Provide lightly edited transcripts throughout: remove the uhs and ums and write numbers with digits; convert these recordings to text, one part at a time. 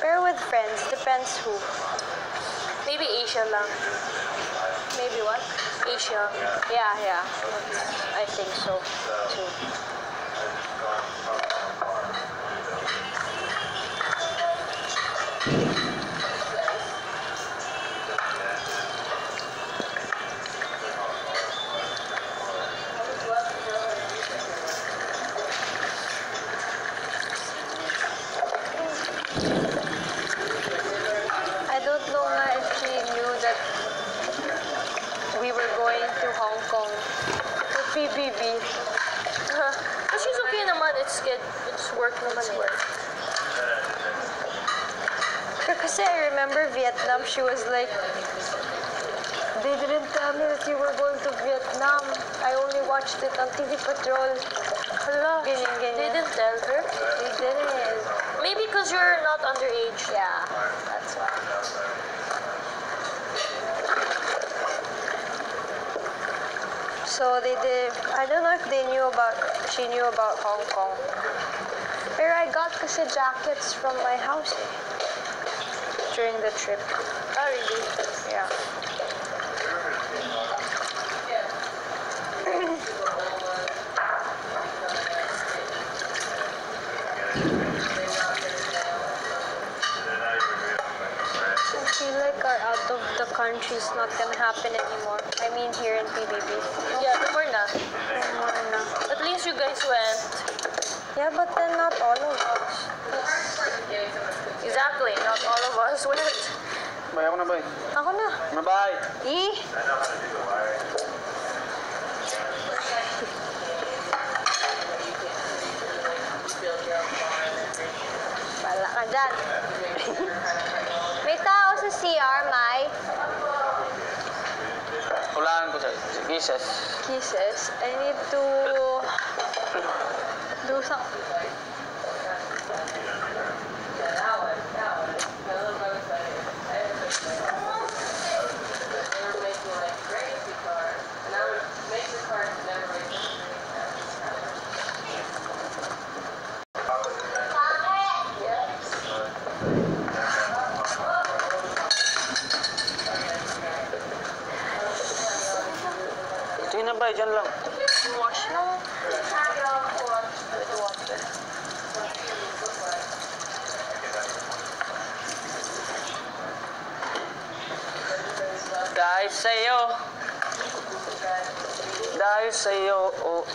Pero with friends, depends who. Maybe Asia lang. Maybe what? Asia. Yeah. I think so, too. I don't know nga if she knew that we were going to Hong Kong to PBB. But she's okay naman. It's good. It's work naman. Kasi I remember Vietnam, she was like, they didn't tell me that you were going to Vietnam. I only watched it on TV Patrol. Hala, Ganyan. they didn't tell her? They didn't. Maybe because you're not underage. Yeah, that's why. So they did, I don't know if she knew about Hong Kong. Pero I got kasi jackets from my house during the trip. Oh, really? Yeah. I feel like our out of the country is not gonna happen anymore. I mean here in PBB. Yeah, no more na. No more na. At least you guys went. Yeah, but then not all of us. Exactly, not all of us went. Bay, ako na, bay. Ako na. Mabay. Wala ka dyan. May tao sa CR, Mai. Hulaan ko sa kisses. Kisses. I need to do some... Sige na, bay. Diyan lang. Wash lang. With water. Dahil sa'yo. Dahil sa'yo. Oh.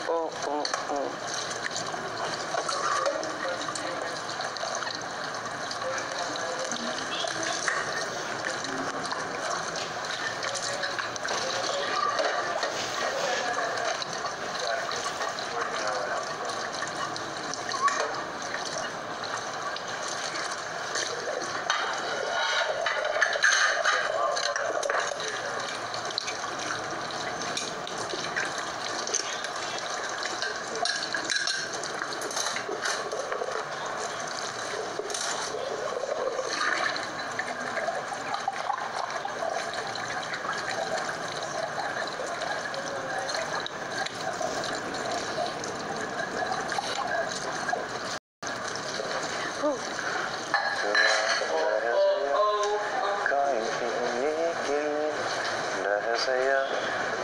Saya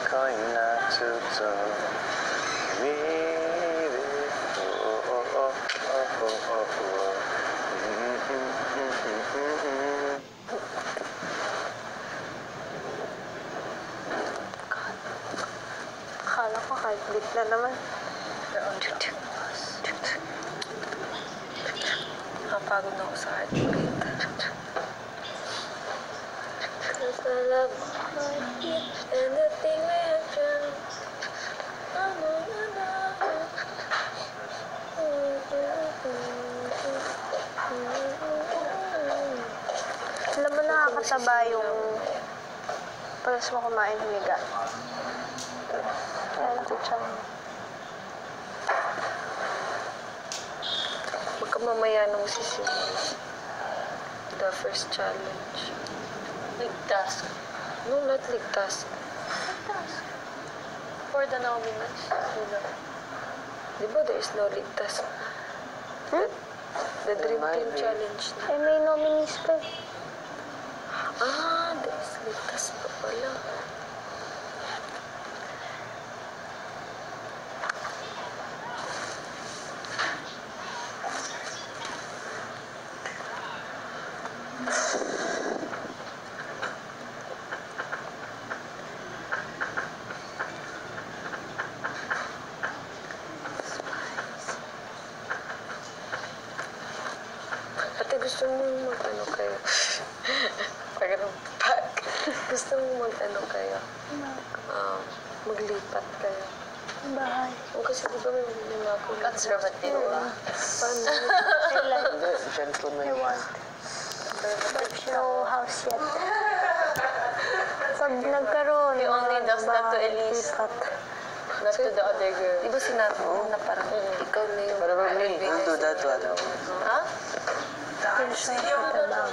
kau natuto Akala ko heartbeat na naman. Napagod na ako sa heartbeat. Cause I love heartbeat and the thing we have done. Alam mo, nakakataba yung palas mo kumain humiga. Kaya nakutsa mo. Baka mamaya nung the first challenge. Ligtas. No, not ligtas. Ligtas. For the nominees. Di ba there is no ligtas? The Dream Team Challenge na. Eh, may nominees pa eh. Ligtas pa pala. Ate, gusto mo mag-ano kayo? Gusto mo mag-ano kayo? Maglipat kayo. Bahay. O kasi di ba may mga conservative ba? Paano? Kailan? Gentleman. I want. But no house yet. Pag nagkaroon, He only does that to bahay, Elise. lipat. Not to the other girl. Di ba sinabi mo na parang ikaw na yung... But about me, don't do that to other. Ha? Feel siya sa trabaho.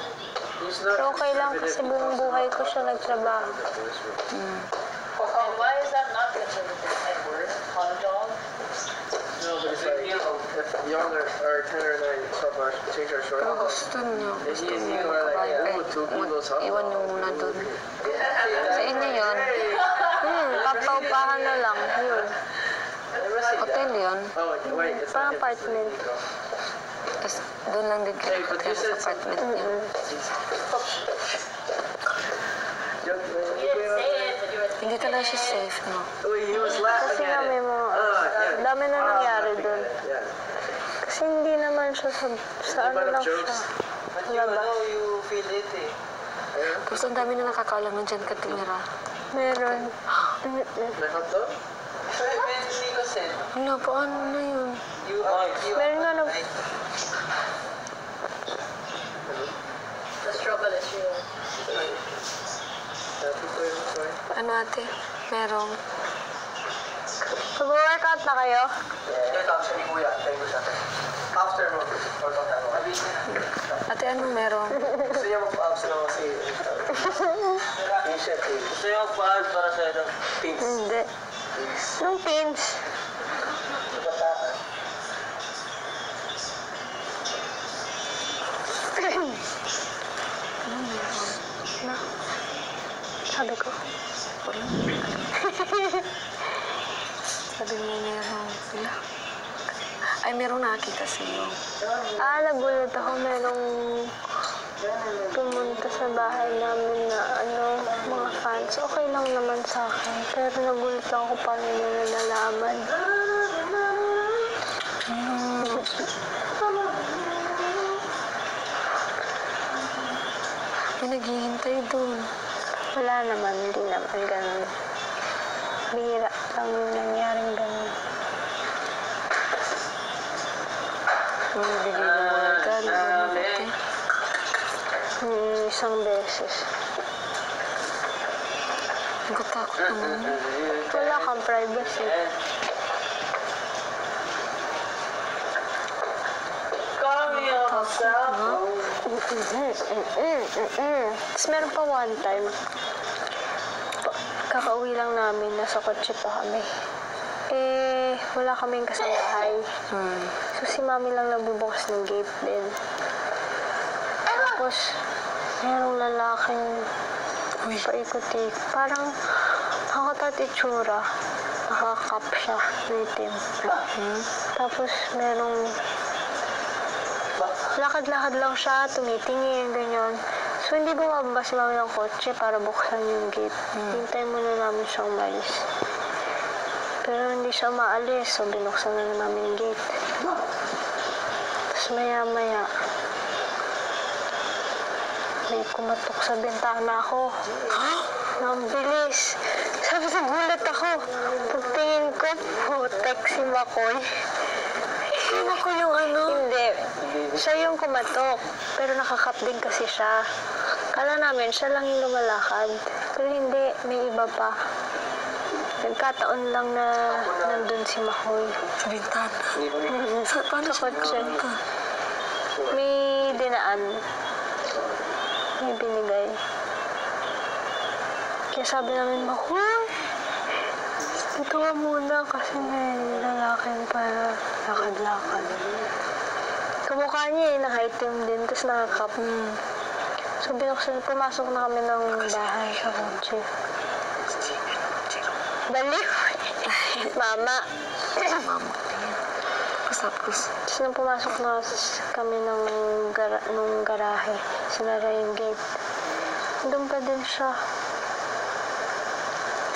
Pero okay lang kasi buong buhay ko siya nagtrabaho. Why is that not conservative? Edward, hot dog? No, but it's like, if Young or Tanner and I swap our, change our short, Pero gusto niya. and he and you are like, oh, two kilos, huh? Iwan niyo muna dun. Sa inyo yun. Papaupahan na lang. Yun. Hotel yun. Oh, wait, it's Parang not him. apartment. Tapos doon lang din kayo hotel sa apartment niya. You didn't say it, but you were Hindi talaga siya safe, no? Wait, he was laughing Kasi nga at may it. mga, Yeah. dami na nangyari dun. Yeah. Kasi hindi naman siya sa ano lang siya. Labas. you feel it, eh. Tapos ang dami na nakakaalam na dyan katimira. Meron. May hot dog? Wala, paano na yun? Meron nga nag... the struggle is real. Happy for you, sorry. Ano ate? Merong... Mag-workout na kayo? After mo, workout ako. Ate, ano merong? Gusto niya mag-abs na kasi. T-shirt, eh. Gusto niya mag-abs para sa pins. Hindi. Nung teens. Na. Sabi ko. Sabi mo merong... Wala. Ay, merong nakakita sa'yo. Nagulat ako. Merong pumunta sa bahay namin na mga fans. Okay lang naman sa akin. Pero nagulat lang ako paano nila nalaman. May naghihintay doon. Wala naman. Hindi naman ganun. Bihira lang yung nangyaring ganun. Bigay mo mga regalo. Ate. Isang beses. Nagkatakot naman. Wala kang privacy. Tapos meron pa one time, kakauwi lang namin, nasa kotse pa kami. Wala kaming kasambahay. So si mami lang nagbubukas ng gate din. Tapos, merong lalaking paikot-ikot. Parang nakakat itsura. Nakakap siya, itim. Tapos merong lakad-lakad lang siya, tumitingin, ganyan. So, hindi bumaba si mami ng kotse para buksan yung gate. Hintay muna namin siyang umalis. Pero hindi siya maalis, so binuksan na namin yung gate. Tapos maya-maya, may kumatok sa bintana ko. Ang bilis. Sabi sa gulat ako. Pagtingin ko, putek si Makoy. Ako yung ano? Hindi. Siya yung kumatok. Pero nakakap din kasi siya. Kala namin, siya lang yung lumalakad. Pero hindi, may iba pa. Nagkataon lang na nandun si Makoy. Sa bintana. Paano Sa siya kotse. ka? May dinaan. May binigay. Kaya sabi namin, Makoy, ito ka muna kasi may lalaking para lakad-lakad. So, Kamukha niya nakaitim din, tapos nakakap. So, pumasok na kami ng bahay sa kotse. Baliw! Mama! Tapos nung pumasok na kami ng nung garahe, sinara yung gate. Doon pa din siya.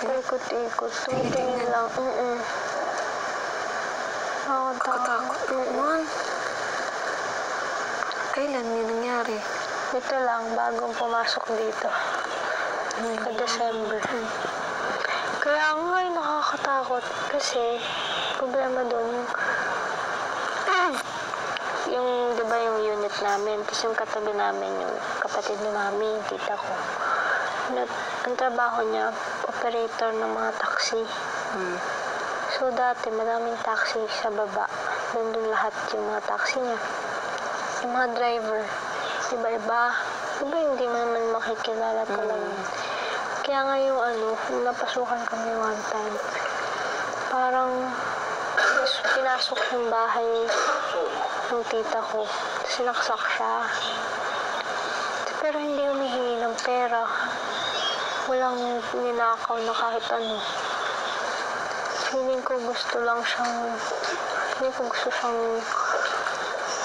Ikot-ikot. Tumitingin lang. Nakatakot naman. Kailan yun nangyari? Ito lang, bagong pumasok dito. Sa December. Kaya nga nakakatakot. Kasi, problema doon yung di ba yung unit namin, tapos yung katabi namin, yung kapatid ni mami, yung tita ko. Ang trabaho niya, operator ng mga taxi. So dati, maraming taxi sa baba. Nandun lahat yung mga taxi niya. Yung mga driver, iba-iba. Diba hindi mo naman makikilala talaga. Kaya nga yung napasukan kami one time. Parang pinasok yung bahay ng tita ko. Sinaksak siya. Pero hindi humihingi ng pera. Walang ninakaw na kahit ano. Feeling ko gusto siyang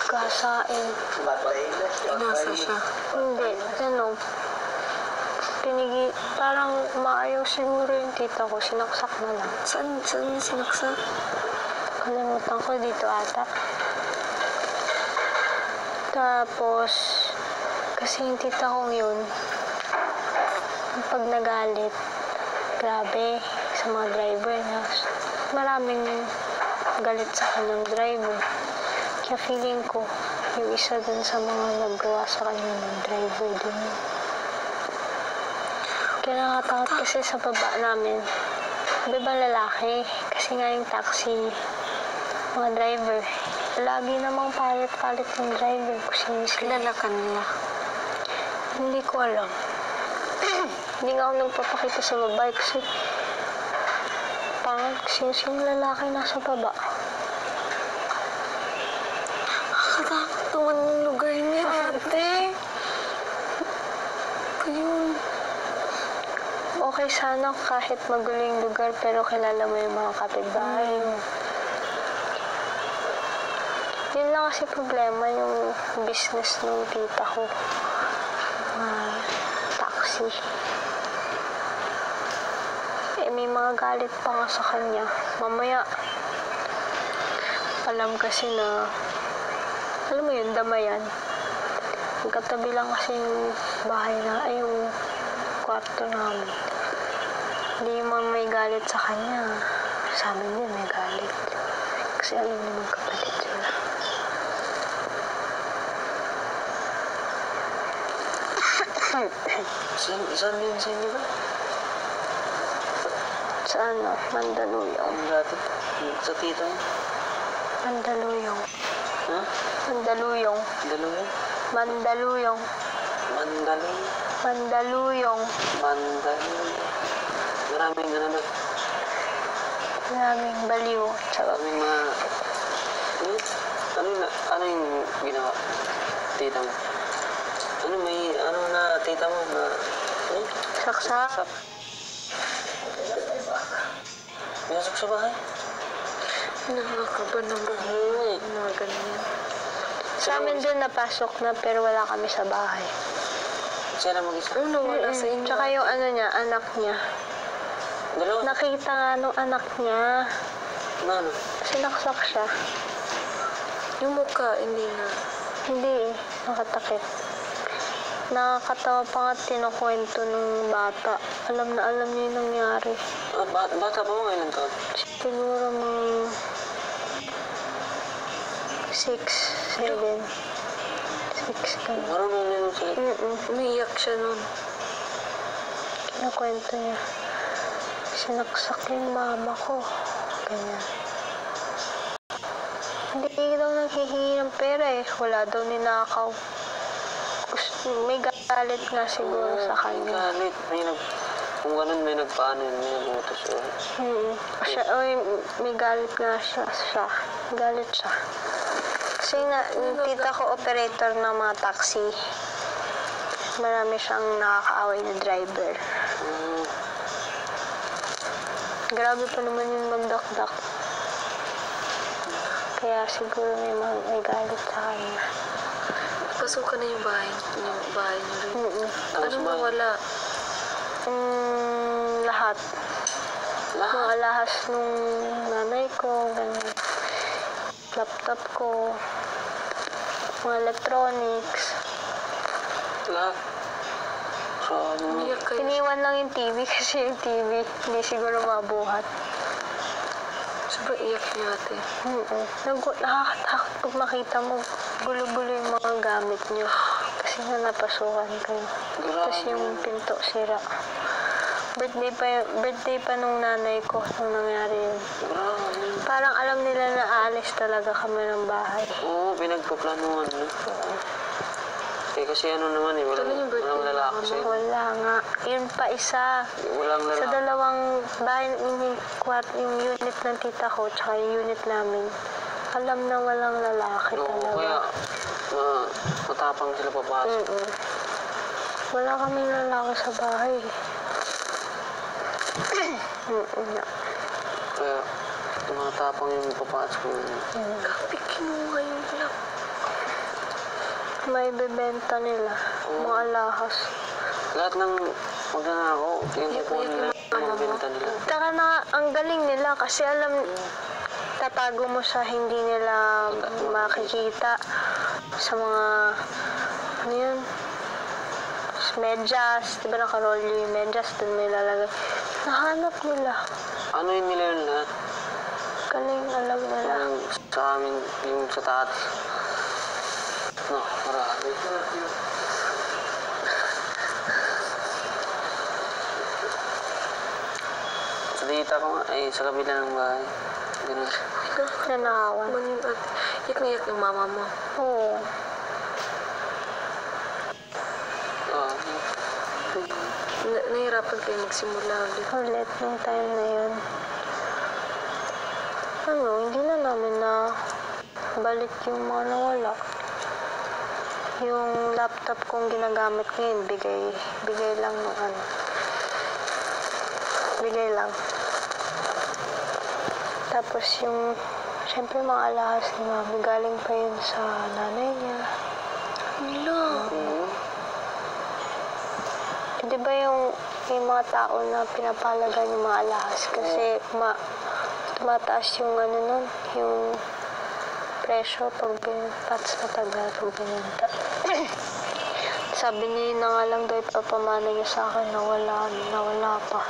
gasain. Nasa siya? Hindi. Parang maayaw siguro yung tita ko. Sinaksak na lang. Saan niya sinaksak? Kalimutan ko dito ata. Tapos, kasi yung tita kong yun, pag nagalit, grabe sa mga driver niya. Maraming galit sa kanyang driver. Kaya feeling ko, yung isa dun sa mga naggawa sa kanya ng driver din. Kaya nakatakot kasi sa baba namin. Di ba lalaki? Kasi nga yung taxi, mga driver. Lagi namang palit-palit ng driver kung sino sila. Kilala ka nila? Hindi ko alam. Hindi nga ako nagpapakita sa babae kasi parang sino lalaki nasa baba. Nakatakot naman yung lugar niya, ate. Ayun. Okay sana kahit magulo yung lugar pero kilala mo yung mga kapitbahay mo. Yun lang kasi problema yung business ng tita ko. Taxi. May mga galit pa nga sa kanya. Mamaya, alam kasi na, alam mo yun, damayan. Magkatabi lang kasi yung bahay na, ay yung kwarto namin. Hindi man may galit sa kanya. Sa amin din may galit. Kasi alam mo magkapatid sila. Saan yun sa inyo ba? Sa Mandaluyong. Dati? Sa tita mo? Mandaluyong. Ha? Mandaluyong. Daluyong? Mandaluyong. Mandaluyong? Mandaluyong. Mandaluyong. Maraming doon. Maraming baliw. Maraming mga... Ano yung ginawa? Tita mo? Na tita mo na... Saksak. Pinasok sa bahay? Nakakaba ng buhay. Mga ganyan. Sa amin din napasok na pero wala kami sa bahay. Siya lang mag-isa? Wala sa inyo. Tsaka yung anak niya. Dalawa? Nakita nga nung anak niya. Ano? Sinaksak siya. Yung mukha, hindi na. Hindi nakatakip. Nakakatawa pa nga tinukwento ng bata. Alam na alam niya yung nangyari. Bata pa mo ngayon taon? Siguro mga 6, 7. 6 ka na. Marunong na yung sakit. Umiiyak siya nun. Kinukwento niya. Sinaksak yung mama ko. Ganyan. Hindi daw naghihingi ng pera eh. Wala daw ninakaw. May galit nga siguro sa kanya. Galit. Kung ganun may nagpaano yun, may nagutos yun. May galit nga siya. Galit siya. Kasi Kasi yung tita ko operator ng mga taxi. Marami siyang nakakaaway na driver. Grabe pa naman yung magdakdak. Kaya siguro may galit sa kanya. Pasukan na yung bahay niyo rin. Ano ba? nawala? Lahat. Mga alahas nung nanay ko, ganun. Laptop ko, mga electronics. Lahat. So, Umiyak kayo. Iniwan lang yung TV kasi yung TV hindi siguro mabuhat. Sobrang iyak niya ate. Nakakatakot pag makita mo gulo-gulo yung mga gamit niyo. Kasi nga napasukan kayo. Tapos yung pinto sira. Birthday pa nung nanay ko nung nangyari yun. Parang alam nila na aalis talaga kami ng bahay. Oo, pinagpaplanuhan. Eh, kasi ano naman eh, walang lalaki sa'yo. Wala nga. Yun pa isa. Walang Sa lalaki. dalawang bahay, yung unit ng tita ko, tsaka yung unit namin, alam na walang lalaki Oo, talaga. kaya matapang sila papasok. Wala kaming lalaki sa bahay. Kaya matapang yung papasok mo. Kapit kinuha yung black. May bebenta nila, mga alahas. Lahat ng magnanakaw, yung kukuha nila, mga benta nila. Taka na, ang galing nila kasi alam, tatago mo sa hindi nila makikita sa mga, ano yun, medyas, di ba nakaroll yung medyas, doon may lalagay. Nahanap nila. Ano yun nila yun lahat? Galing, alam nila. Yung sa amin, yung sa taat. No, marami. Sa dita ko nga, ay sa kabila ng bahay. Ganun. Nanawan. Man yung ate. Iyak na iyak yung mama mo. Oo. Nahirapan kayo magsimula ulit. Ulit nung time na yun. Ano, hindi na namin na balik yung mga nawala. Yung laptop kong ginagamit ngayon, bigay lang ng ano. Bigay lang. Tapos yung, syempre mga alahas ni mami, galing pa yun sa nanay niya. Di ba yung mga tao na pinapalagan yung mga alahas kasi tumataas yung ano nun, yung presyo pag matagal pag binenta. Sabi niya na nga lang daw ipapamana niya sa akin na wala pa.